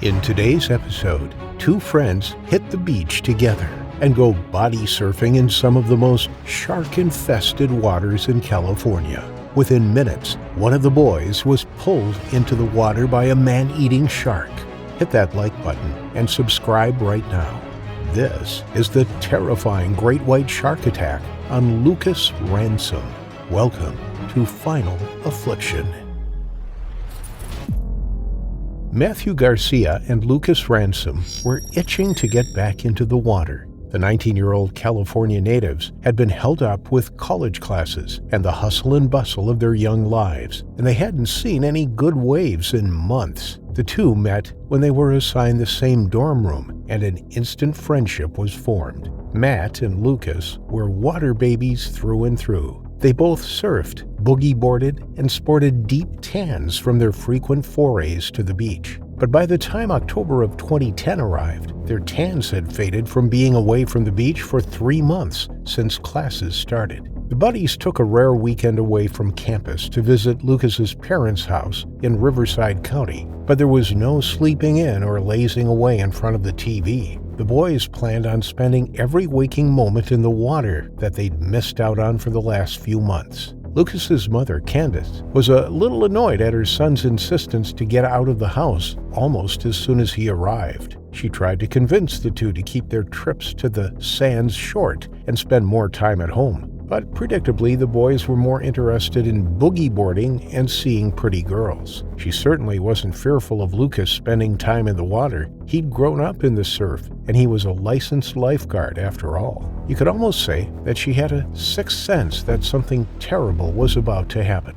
In today's episode, two friends hit the beach together and go body surfing in some of the most shark-infested waters in California. Within minutes, one of the boys was pulled into the water by a man-eating shark. Hit that like button and subscribe right now. This is the terrifying great white shark attack on Lucas Ransom. Welcome to Final Affliction. Matthew Garcia and Lucas Ransom were itching to get back into the water. The 19-year-old California natives had been held up with college classes and the hustle and bustle of their young lives, and they hadn't seen any good waves in months. The two met when they were assigned the same dorm room, and an instant friendship was formed. Matt and Lucas were water babies through and through. They both surfed, boogie boarded, and sported deep tans from their frequent forays to the beach. But by the time October of 2010 arrived, their tans had faded from being away from the beach for 3 months since classes started. The buddies took a rare weekend away from campus to visit Lucas's parents' house in Riverside County, but there was no sleeping in or lazing away in front of the TV. The boys planned on spending every waking moment in the water that they'd missed out on for the last few months. Lucas's mother, Candace, was a little annoyed at her son's insistence to get out of the house almost as soon as he arrived. She tried to convince the two to keep their trips to the sands short and spend more time at home. But predictably, the boys were more interested in boogie boarding and seeing pretty girls. She certainly wasn't fearful of Lucas spending time in the water. He'd grown up in the surf, and he was a licensed lifeguard after all. You could almost say that she had a sixth sense that something terrible was about to happen.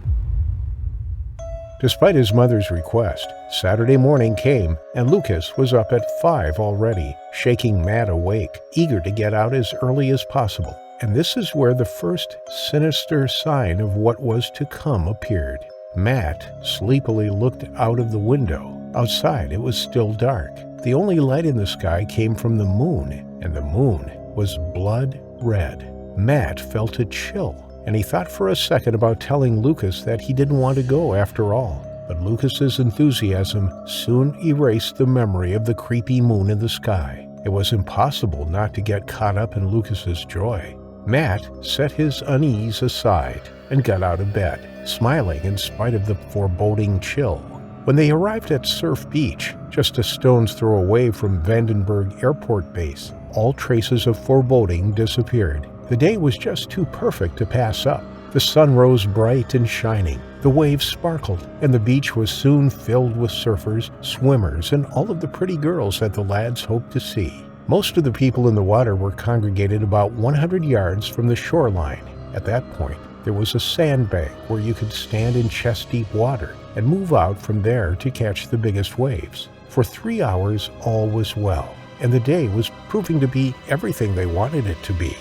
Despite his mother's request, Saturday morning came, and Lucas was up at 5 already, shaking Matt awake, eager to get out as early as possible. And this is where the first sinister sign of what was to come appeared. Matt sleepily looked out of the window. Outside, it was still dark. The only light in the sky came from the moon, and the moon was blood red. Matt felt a chill, and he thought for a second about telling Lucas that he didn't want to go after all. But Lucas's enthusiasm soon erased the memory of the creepy moon in the sky. It was impossible not to get caught up in Lucas's joy. Matt set his unease aside and got out of bed, smiling in spite of the foreboding chill. When they arrived at Surf Beach, just a stone's throw away from Vandenberg Airport Base, all traces of foreboding disappeared. The day was just too perfect to pass up. The sun rose bright and shining, the waves sparkled, and the beach was soon filled with surfers, swimmers, and all of the pretty girls that the lads hoped to see. Most of the people in the water were congregated about 100 yards from the shoreline. At that point, there was a sandbank where you could stand in chest-deep water and move out from there to catch the biggest waves. For 3 hours, all was well, and the day was proving to be everything they wanted it to be.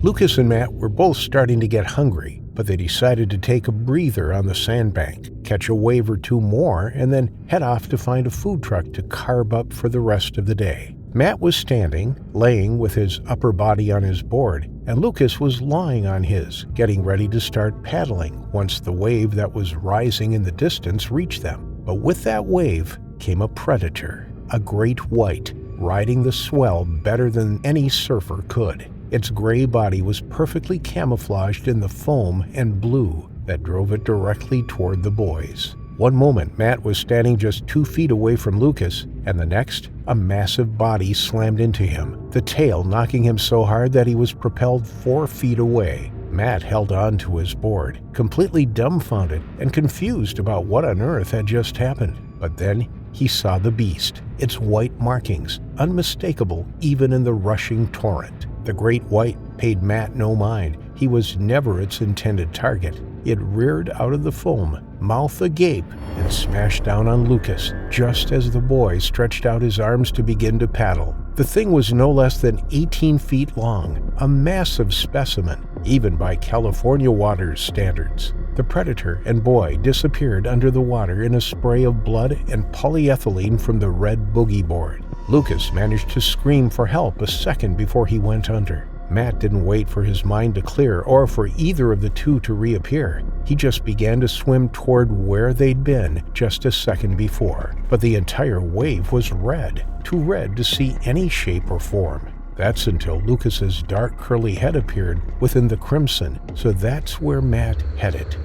Lucas and Matt were both starting to get hungry, but they decided to take a breather on the sandbank, catch a wave or two more, and then head off to find a food truck to carb up for the rest of the day. Matt was standing, laying with his upper body on his board, and Lucas was lying on his, getting ready to start paddling once the wave that was rising in the distance reached them. But with that wave came a predator, a great white, riding the swell better than any surfer could. Its gray body was perfectly camouflaged in the foam and blue that drove it directly toward the boys. One moment, Matt was standing just 2 feet away from Lucas, and the next, a massive body slammed into him, the tail knocking him so hard that he was propelled 4 feet away. Matt held on to his board, completely dumbfounded and confused about what on earth had just happened. But then he saw the beast, its white markings, unmistakable even in the rushing torrent. The great white paid Matt no mind. He was never its intended target. It reared out of the foam, mouth agape, and smashed down on Lucas just as the boy stretched out his arms to begin to paddle. The thing was no less than 18 feet long, a massive specimen, even by California waters standards. The predator and boy disappeared under the water in a spray of blood and polyethylene from the red boogie board. Lucas managed to scream for help a second before he went under. Matt didn't wait for his mind to clear or for either of the two to reappear. He just began to swim toward where they'd been just a second before. But the entire wave was red, too red to see any shape or form. That's until Lucas's dark curly head appeared within the crimson, so that's where Matt headed.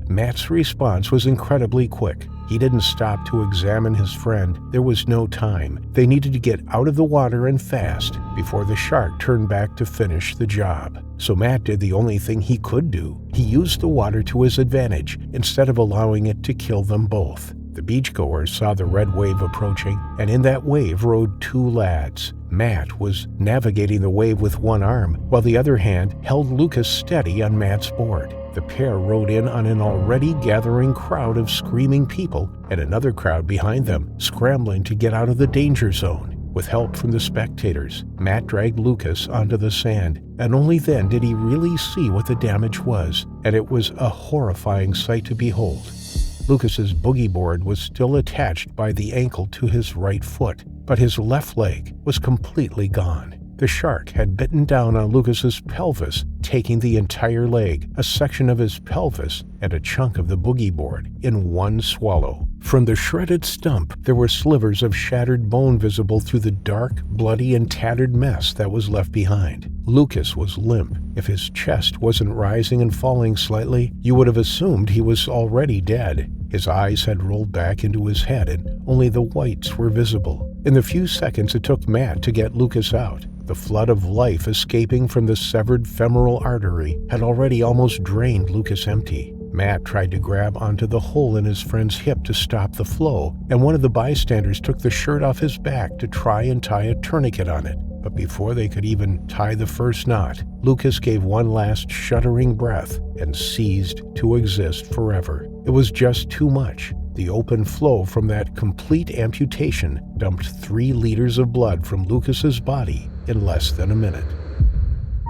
Matt's response was incredibly quick. He didn't stop to examine his friend. There was no time. They needed to get out of the water and fast before the shark turned back to finish the job. So Matt did the only thing he could do. He used the water to his advantage instead of allowing it to kill them both. The beachgoers saw the red wave approaching, and in that wave rode two lads. Matt was navigating the wave with one arm, while the other hand held Lucas steady on Matt's board. The pair rode in on an already gathering crowd of screaming people and another crowd behind them, scrambling to get out of the danger zone. With help from the spectators, Matt dragged Lucas onto the sand, and only then did he really see what the damage was, and it was a horrifying sight to behold. Lucas's boogie board was still attached by the ankle to his right foot, but his left leg was completely gone. The shark had bitten down on Lucas's pelvis, taking the entire leg, a section of his pelvis, and a chunk of the boogie board in one swallow. From the shredded stump, there were slivers of shattered bone visible through the dark, bloody, and tattered mess that was left behind. Lucas was limp. If his chest wasn't rising and falling slightly, you would have assumed he was already dead. His eyes had rolled back into his head, and only the whites were visible. In the few seconds it took Matt to get Lucas out, the flood of life escaping from the severed femoral artery had already almost drained Lucas empty. Matt tried to grab onto the hole in his friend's hip to stop the flow, and one of the bystanders took the shirt off his back to try and tie a tourniquet on it. But before they could even tie the first knot, Lucas gave one last shuddering breath and ceased to exist forever. It was just too much. The open flow from that complete amputation dumped 3 liters of blood from Lucas's body in less than a minute.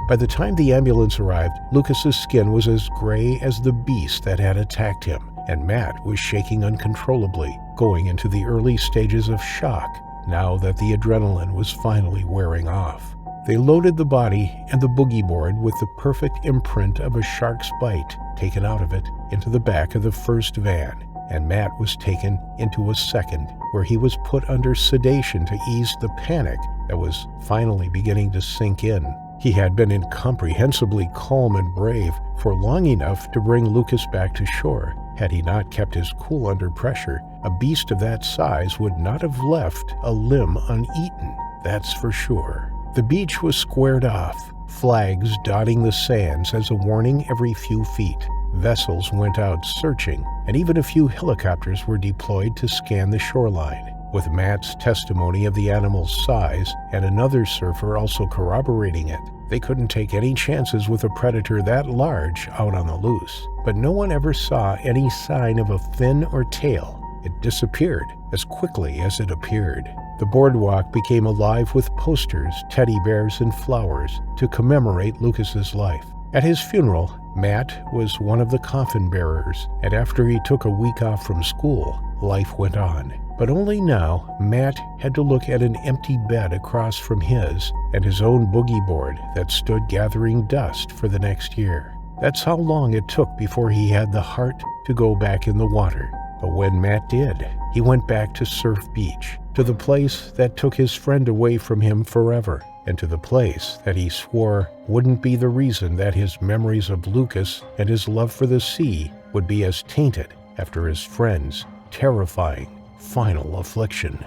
By the time the ambulance arrived, Lucas's skin was as gray as the beast that had attacked him, and Matt was shaking uncontrollably, going into the early stages of shock now that the adrenaline was finally wearing off. They loaded the body and the boogie board with the perfect imprint of a shark's bite taken out of it into the back of the first van, and Matt was taken into a second, where he was put under sedation to ease the panic that was finally beginning to sink in. He had been incomprehensibly calm and brave for long enough to bring Lucas back to shore. Had he not kept his cool under pressure, a beast of that size would not have left a limb uneaten, that's for sure. The beach was squared off, flags dotting the sands as a warning every few feet. Vessels went out searching, and even a few helicopters were deployed to scan the shoreline. With Matt's testimony of the animal's size and another surfer also corroborating it, they couldn't take any chances with a predator that large out on the loose. But no one ever saw any sign of a fin or tail. It disappeared as quickly as it appeared. The boardwalk became alive with posters, teddy bears, and flowers to commemorate Lucas's life. At his funeral, Matt was one of the coffin bearers, and after he took a week off from school, life went on. But only now, Matt had to look at an empty bed across from his and his own boogie board that stood gathering dust for the next year. That's how long it took before he had the heart to go back in the water. But when Matt did, he went back to Surf Beach, to the place that took his friend away from him forever, and to the place that he swore wouldn't be the reason that his memories of Lucas and his love for the sea would be as tainted after his friend's terrifying final affliction.